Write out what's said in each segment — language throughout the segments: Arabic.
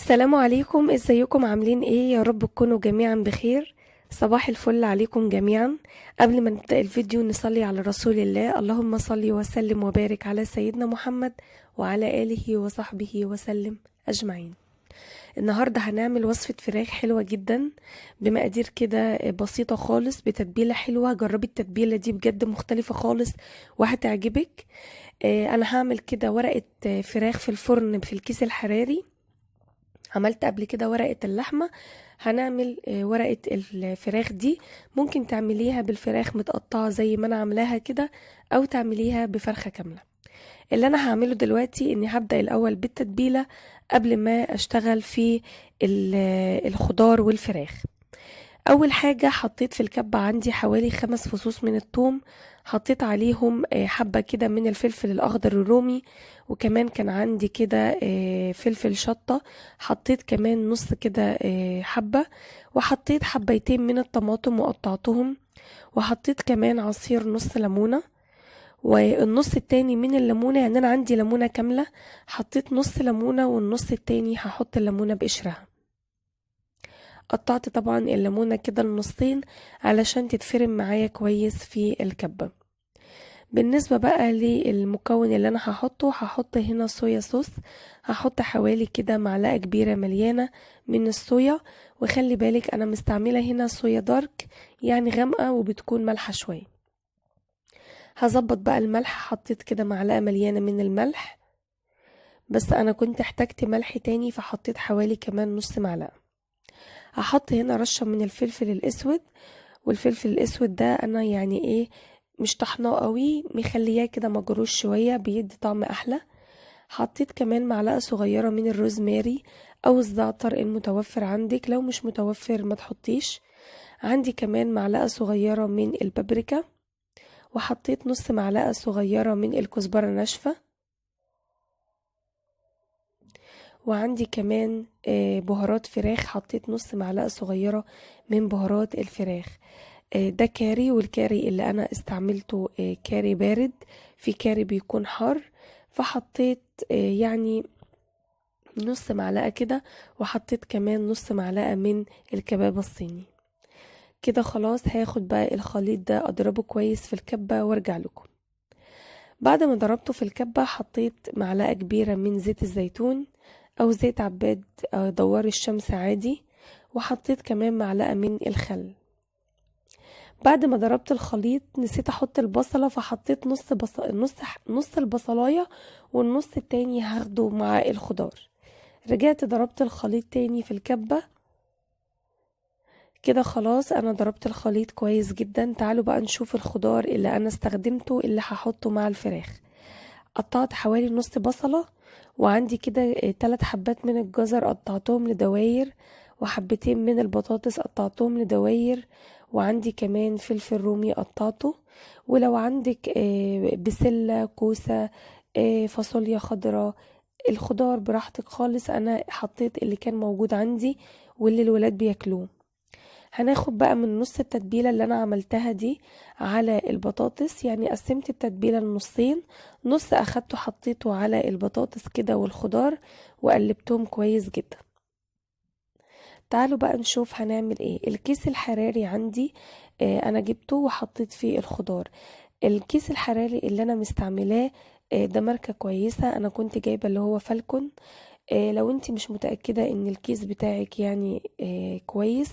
السلام عليكم، ازيكم؟ عاملين ايه؟ يا رب تكونوا جميعا بخير. صباح الفل عليكم جميعا. قبل ما نبدأ الفيديو نصلي على رسول الله. اللهم صل وسلم وبارك على سيدنا محمد وعلى آله وصحبه وسلم أجمعين. النهاردة هنعمل وصفة فراخ حلوة جدا بمقادير كده بسيطة خالص بتتبيلة حلوة. جربي التتبيلة دي بجد مختلفة خالص وهتعجبك. انا هعمل كده ورقة فراخ في الفرن في الكيس الحراري. عملت قبل كده ورقة اللحمة، هنعمل ورقة الفراخ دي. ممكن تعمليها بالفراخ متقطعة زي ما انا عاملاها كده، او تعمليها بفرخة كاملة. اللي انا هعمله دلوقتي اني هبدأ الاول بالتتبيلة قبل ما اشتغل في الخضار والفراخ. اول حاجة حطيت في الكبة عندي حوالي 5 فصوص من الثوم، حطيت عليهم حبة كده من الفلفل الاخضر الرومي، وكمان كان عندي كده فلفل شطة. حطيت كمان نص كده حبة، وحطيت حبيتين من الطماطم وقطعتهم، وحطيت كمان عصير نص ليمونة. والنص التاني من الليمونة، يعني انا عندي ليمونة كاملة، حطيت نص ليمونة والنص التاني هحط الليمونة بقشرها. قطعت طبعا الليمونة كده النصين علشان تتفرم معايا كويس في الكبة. بالنسبة بقى للمكون اللي انا هحط هنا صويا صوص. هحط حوالي كده معلقة كبيرة مليانة من الصويا، وخلي بالك انا مستعملة هنا صويا دارك، يعني غامقة وبتكون مالحة شوية. هظبط بقى الملح، حطيت كده معلقة مليانة من الملح، بس انا كنت احتجت ملح تاني فحطيت حوالي كمان نص معلقة. هحط هنا رشة من الفلفل الاسود، والفلفل الاسود ده انا يعني ايه، مش طحناه قوي، مخلياه كده مجروش شوية بيدي طعم احلى. حطيت كمان معلقة صغيرة من الروزماري او الزعتر المتوفر عندك، لو مش متوفر ما تحطيش. عندي كمان معلقة صغيرة من البابريكا، وحطيت نص معلقة صغيرة من الكزبرة ناشفة. وعندي كمان بهارات فراخ، حطيت نص معلقة صغيرة من بهارات الفراخ. ده كاري، والكاري اللي انا استعملته كاري بارد، في كاري بيكون حار. فحطيت يعني نص معلقة كده، وحطيت كمان نص معلقة من الكباب الصيني. كده خلاص هاخد بقى الخليط ده اضربه كويس في الكبة وارجع لكم. بعد ما ضربته في الكبة حطيت معلقة كبيرة من زيت الزيتون او زيت عباد دوار الشمس عادي، وحطيت كمان معلقة من الخل. بعد ما ضربت الخليط نسيت احط البصلة، فحطيت نص البصلاية، والنص التاني هاخده مع الخضار. رجعت ضربت الخليط تاني في الكبة. كده خلاص انا ضربت الخليط كويس جدا. تعالوا بقى نشوف الخضار اللي انا استخدمته اللي هحطه مع الفراخ. قطعت حوالي نص بصلة، وعندي كده 3 حبات من الجزر قطعتهم لدواير، وحبتين من البطاطس قطعتهم لدواير، وعندي كمان فلفل رومي قطعته. ولو عندك بسلة، كوسة، فاصوليا خضراء، الخضار براحتك خالص. انا حطيت اللي كان موجود عندي واللي الولاد بياكلوه. هناخد بقى من نص التتبيلة اللي انا عملتها دي على البطاطس، يعني قسمت التتبيلة لنصين، نص اخدته حطيته على البطاطس كده والخضار، وقلبتهم كويس جدا. تعالوا بقى نشوف هنعمل ايه. الكيس الحراري عندي انا جبته وحطيت فيه الخضار. الكيس الحراري اللي انا مستعملاه ده ماركة كويسة، انا كنت جايبة اللي هو فالكون. لو انت مش متأكدة ان الكيس بتاعك يعني كويس،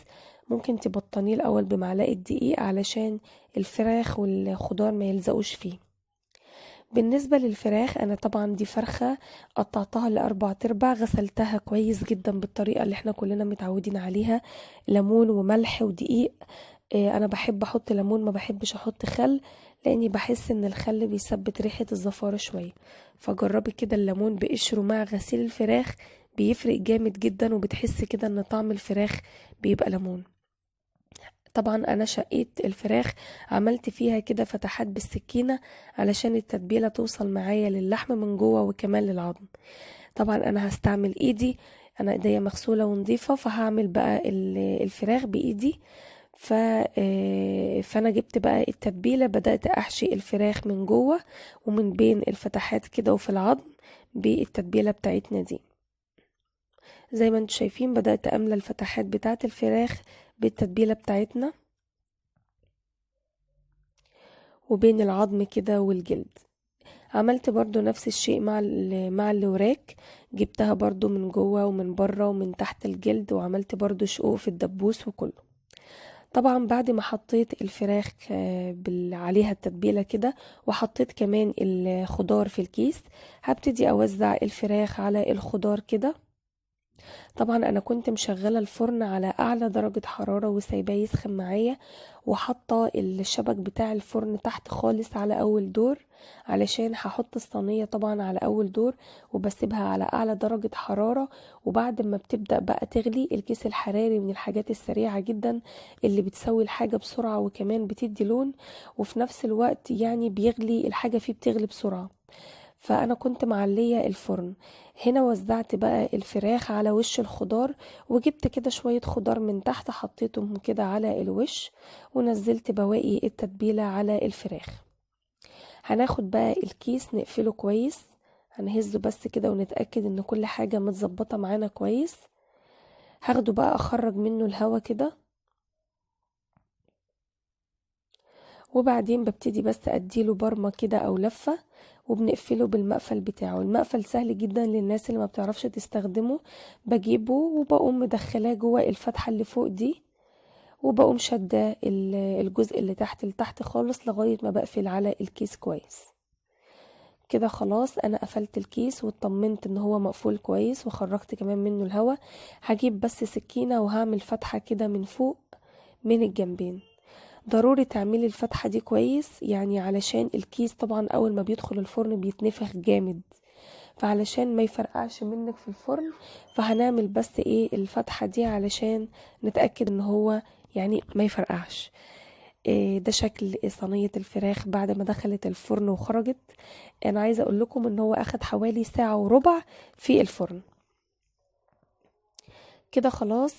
ممكن تبطنيه الاول بمعلقة دقيق علشان الفراخ والخضار ما يلزقوش فيه. بالنسبة للفراخ انا طبعا دي فرخة قطعتها ل4 ارباع، غسلتها كويس جدا بالطريقة اللي احنا كلنا متعودين عليها، ليمون وملح ودقيق. انا بحب احط ليمون، ما بحبش احط خل، لاني بحس ان الخل بيثبت ريحة الزفارة شوية. فجربي كده الليمون بقشره مع غسيل الفراخ، بيفرق جامد جدا، وبتحسي كده ان طعم الفراخ بيبقى ليمون. طبعا انا شقيت الفراخ، عملت فيها كده فتحات بالسكينة علشان التتبيلة توصل معايا للحم من جوه وكمان للعظم. طبعا انا هستعمل ايدي، انا ايديا مغسولة ونظيفة، فهعمل بقى الفراخ بايدي. فانا جبت بقى التتبيله، بدات احشي الفراخ من جوه ومن بين الفتحات كده وفي العظم بالتتبيله بتاعتنا دي. زي ما انتم شايفين بدأت املى الفتحات بتاعه الفراخ بالتتبيلة بتاعتنا وبين العظم كده والجلد. عملت برضو نفس الشيء مع الوراك، جبتها برضو من جوه ومن بره ومن تحت الجلد، وعملت برضو شقوق في الدبوس وكله. طبعا بعد ما حطيت الفراخ عليها التتبيلة كده، وحطيت كمان الخضار في الكيس، هبتدي اوزع الفراخ على الخضار كده. طبعا انا كنت مشغلة الفرن على اعلى درجة حرارة وسايباه يسخن معايا، وحاطة الشبك بتاع الفرن تحت خالص على اول دور، علشان هحط الصينية طبعا على اول دور وبسيبها على اعلى درجة حرارة. وبعد ما بتبدأ بقى تغلي، الكيس الحراري من الحاجات السريعة جدا اللي بتسوي الحاجة بسرعة وكمان بتدي لون، وفي نفس الوقت يعني بيغلي الحاجة فيه بتغلي بسرعة. فانا كنت معلية الفرن. هنا وزعت بقى الفراخ على وش الخضار، وجبت كده شوية خضار من تحت حطيتهم كده على الوش، ونزلت بواقي التتبيلة على الفراخ. هناخد بقى الكيس نقفله كويس، هنهزه بس كده ونتأكد ان كل حاجة متظبطة معانا كويس. هاخده بقى اخرج منه الهوا كده، وبعدين ببتدي بس اديله برمة كده او لفة، وبنقفله بالمقفل بتاعه. المقفل سهل جدا للناس اللي ما بتعرفش تستخدمه، بجيبه وبقوم مدخلاه جوه الفتحة اللي فوق دي، وبقوم شادة الجزء اللي تحت لتحت خالص لغاية ما بقفل على الكيس كويس كده. خلاص انا قفلت الكيس واطمنت ان هو مقفول كويس، وخرجت كمان منه الهوا. هجيب بس سكينة وهعمل فتحة كده من فوق من الجنبين. ضروري تعملي الفتحة دي كويس، يعني علشان الكيس طبعا اول ما بيدخل الفرن بيتنفخ جامد، فعلشان ما يفرقعش منك في الفرن، فهنعمل بس ايه الفتحة دي علشان نتأكد ان هو يعني ما يفرقعش. ده شكل صينية الفراخ بعد ما دخلت الفرن وخرجت. انا عايزة اقول لكم ان هو اخد حوالي ساعة وربع في الفرن كده. خلاص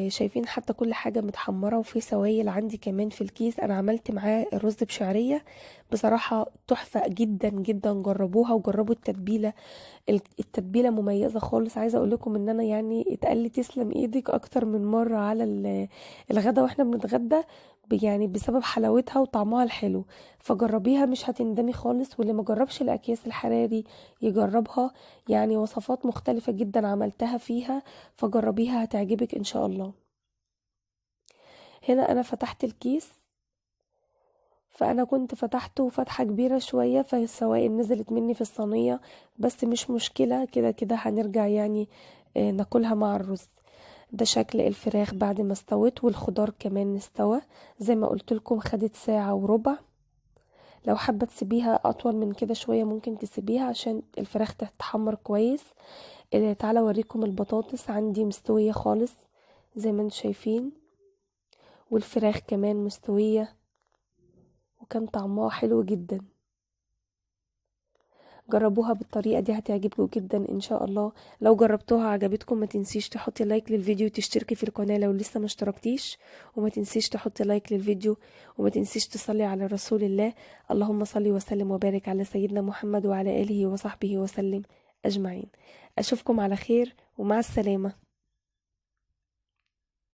شايفين حتى كل حاجة متحمرة وفي سوائل عندي كمان في الكيس. انا عملت معاه الرز بشعرية، بصراحة تحفة جدا جدا، جربوها وجربوا التتبيلة. التتبيلة مميزة خالص. عايزة اقول لكم ان انا يعني اتقال لي تسلم ايدك اكتر من مرة على الغدا واحنا بنتغدى، يعني بسبب حلاوتها وطعمها الحلو. فجربيها مش هتندمي خالص، واللي ما جربش الاكياس الحراري يجربها، يعني وصفات مختلفة جدا عملتها فيها، فجربيها هتعجبك ان شاء الله. هنا انا فتحت الكيس، فانا كنت فتحته فتحة كبيرة شوية فالسوائل نزلت مني في الصينية، بس مش مشكلة، كده كده هنرجع يعني ناكلها مع الرز. ده شكل الفراخ بعد ما استوت، والخضار كمان استوى زي ما قلت لكم، خدت ساعة وربع. لو حابة تسيبيها اطول من كده شوية ممكن تسيبيها عشان الفراخ تتحمر كويس. تعالى اوريكم البطاطس عندي مستوية خالص زي ما انتم شايفين، والفراخ كمان مستوية، وكان طعمها حلو جدا. جربوها بالطريقة دي هتعجبكم جدا ان شاء الله. لو جربتوها عجبتكم ما تنسيش تحطي لايك للفيديو وتشتركي في القناة لو لسه ما اشتركتيش، وما تنسيش تحطي لايك للفيديو، وما تنسيش تصلي على رسول الله. اللهم صل وسلم وبارك على سيدنا محمد وعلى آله وصحبه وسلم أجمعين. أشوفكم على خير ومع السلامة.